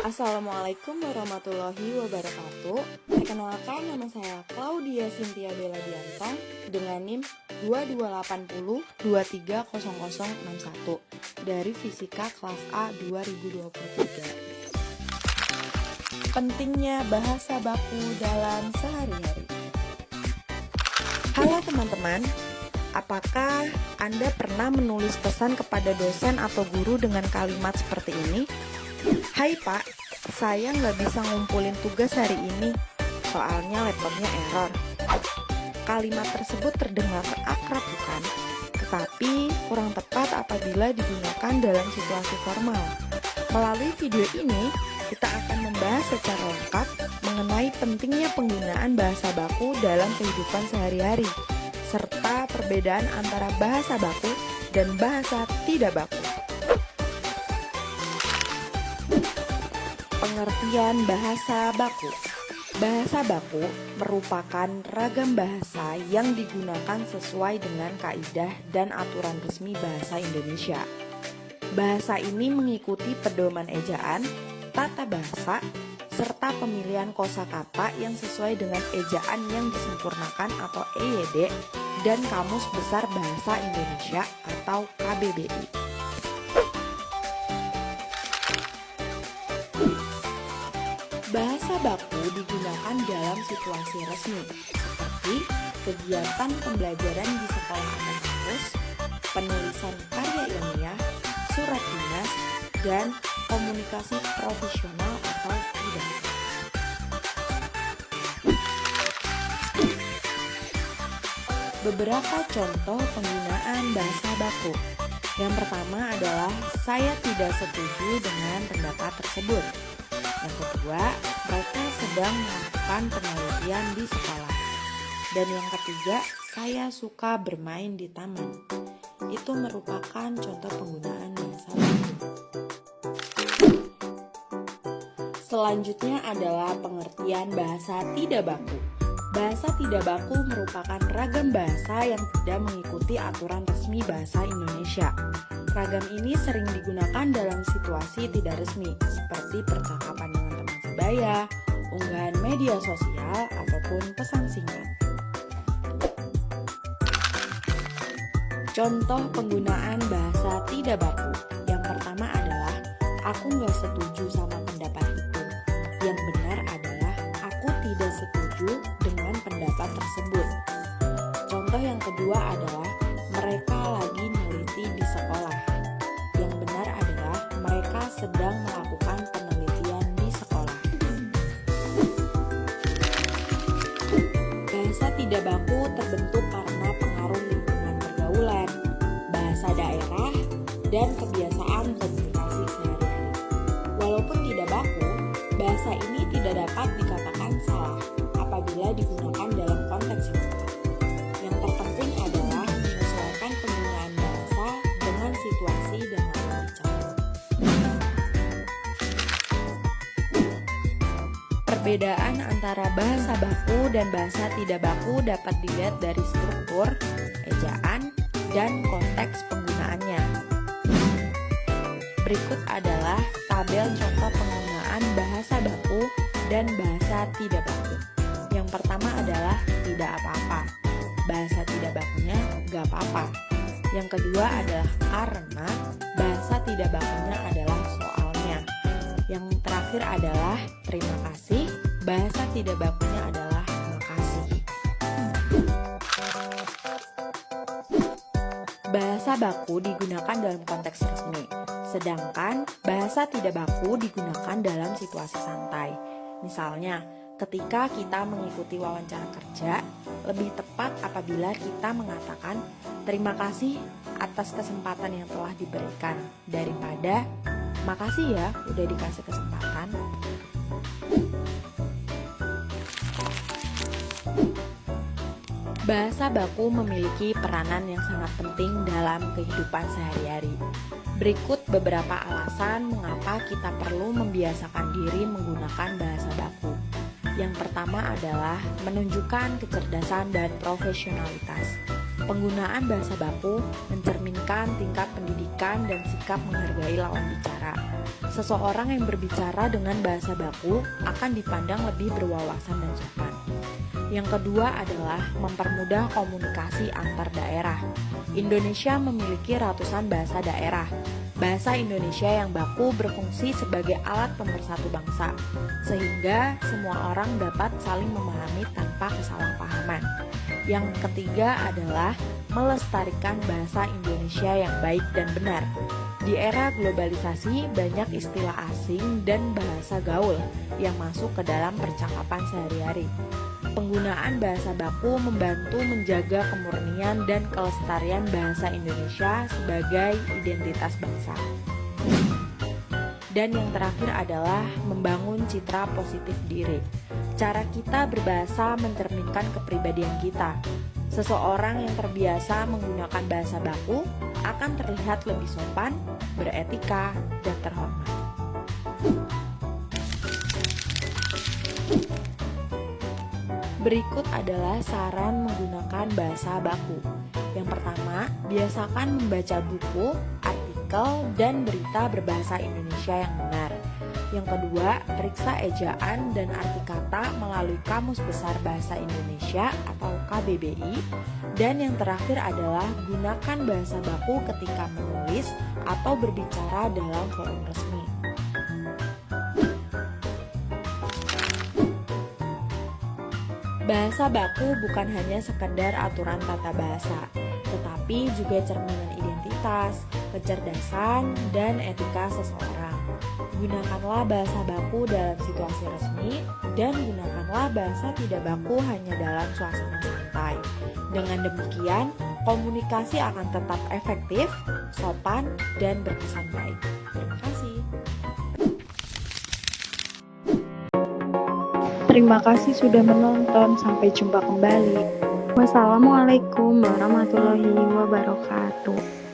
Assalamualaikum warahmatullahi wabarakatuh. Perkenalkan, nama saya Claudia Cynthia Bella Diantong dengan NIM 2280230061 dari Fisika kelas A 2023. Pentingnya bahasa baku dalam sehari-hari. Halo teman-teman, apakah Anda pernah menulis pesan kepada dosen atau guru dengan kalimat seperti ini? Hai Pak, saya nggak bisa ngumpulin tugas hari ini, soalnya laptopnya error. Kalimat tersebut terdengar akrab bukan? Tetapi kurang tepat apabila digunakan dalam situasi formal. Melalui video ini, kita akan membahas secara lengkap mengenai pentingnya penggunaan bahasa baku dalam kehidupan sehari-hari, serta perbedaan antara bahasa baku dan bahasa tidak baku. Pengertian bahasa baku. Bahasa baku merupakan ragam bahasa yang digunakan sesuai dengan kaidah dan aturan resmi bahasa Indonesia. Bahasa ini mengikuti pedoman ejaan, tata bahasa, serta pemilihan kosakata yang sesuai dengan ejaan yang disempurnakan atau EYD dan Kamus Besar Bahasa Indonesia atau KBBI. Bahasa baku digunakan dalam situasi resmi, seperti kegiatan pembelajaran di sekolah atau kampus, penulisan karya ilmiah, surat dinas, dan komunikasi profesional atau tidak. Beberapa contoh penggunaan bahasa baku. Yang pertama adalah saya tidak setuju dengan pendapat tersebut. Yang kedua, mereka sedang melakukan penelitian di sekolah. Dan yang ketiga, saya suka bermain di taman. Itu merupakan contoh penggunaan bahasa baku. Selanjutnya adalah pengertian bahasa tidak baku. Bahasa tidak baku merupakan ragam bahasa yang tidak mengikuti aturan resmi bahasa Indonesia. Ragam ini sering digunakan dalam situasi tidak resmi, seperti percakapan dengan teman sebaya, unggahan media sosial, ataupun pesan singkat. Contoh penggunaan bahasa tidak baku. Yang pertama adalah, aku nggak setuju sama pendapat itu. Yang benar adalah, aku tidak setuju dengan pendapat tersebut. Contoh yang kedua adalah, mereka lagi neliti di sekolah. Yang benar adalah mereka sedang melakukan penelitian di sekolah. Bahasa tidak baku terbentuk karena pengaruh lingkungan pergaulan, bahasa daerah, dan kebiasaan komunikasi sehari-hari. Walaupun tidak baku, bahasa ini tidak dapat dikatakan salah apabila digunakan dalam konteks yang tepat. Yang terpenting adalah menyesuaikan penggunaan bahasa dengan situasi dan lawan bicara. Perbedaan antara bahasa baku dan bahasa tidak baku dapat dilihat dari struktur, ejaan, dan konteks penggunaannya. Berikut adalah tabel contoh penggunaan bahasa baku dan bahasa tidak baku. Yang pertama adalah tidak apa-apa. Bahasa tidak bakunya gak apa-apa. Yang kedua adalah karena. Bahasa tidak bakunya adalah soalnya. Yang terakhir adalah terima kasih. Bahasa tidak bakunya adalah makasih. Bahasa baku digunakan dalam konteks resmi, sedangkan bahasa tidak baku digunakan dalam situasi santai. Misalnya, ketika kita mengikuti wawancara kerja, lebih tepat apabila kita mengatakan terima kasih atas kesempatan yang telah diberikan daripada makasih ya udah dikasih kesempatan. Bahasa baku memiliki peranan yang sangat penting dalam kehidupan sehari-hari. Berikut beberapa alasan mengapa kita perlu membiasakan diri menggunakan bahasa baku. Yang pertama adalah menunjukkan kecerdasan dan profesionalitas. Penggunaan bahasa baku mencerminkan tingkat pendidikan dan sikap menghargai lawan bicara. Seseorang yang berbicara dengan bahasa baku akan dipandang lebih berwawasan dan sopan. Yang kedua adalah mempermudah komunikasi antar daerah. Indonesia memiliki ratusan bahasa daerah. Bahasa Indonesia yang baku berfungsi sebagai alat pemersatu bangsa, sehingga semua orang dapat saling memahami tanpa kesalahpahaman. Yang ketiga adalah melestarikan bahasa Indonesia yang baik dan benar. Di era globalisasi, banyak istilah asing dan bahasa gaul yang masuk ke dalam percakapan sehari-hari. Penggunaan bahasa baku membantu menjaga kemurnian dan kelestarian bahasa Indonesia sebagai identitas bangsa. Dan yang terakhir adalah membangun citra positif diri. Cara kita berbahasa mencerminkan kepribadian kita. Seseorang yang terbiasa menggunakan bahasa baku akan terlihat lebih sopan, beretika, dan terhormat. Berikut adalah saran menggunakan bahasa baku. Yang pertama, biasakan membaca buku, artikel, dan berita berbahasa Indonesia yang benar. Yang kedua, periksa ejaan dan arti kata melalui Kamus Besar Bahasa Indonesia atau KBBI. Dan yang terakhir adalah gunakan bahasa baku ketika menulis atau berbicara dalam forum resmi. Bahasa baku bukan hanya sekedar aturan tata bahasa, tetapi juga cerminan identitas, kecerdasan, dan etika seseorang. Gunakanlah bahasa baku dalam situasi resmi, dan gunakanlah bahasa tidak baku hanya dalam suasana santai. Dengan demikian, komunikasi akan tetap efektif, sopan, dan berkesan baik. Terima kasih. Terima kasih sudah menonton. Sampai jumpa kembali. Wassalamualaikum warahmatullahi wabarakatuh.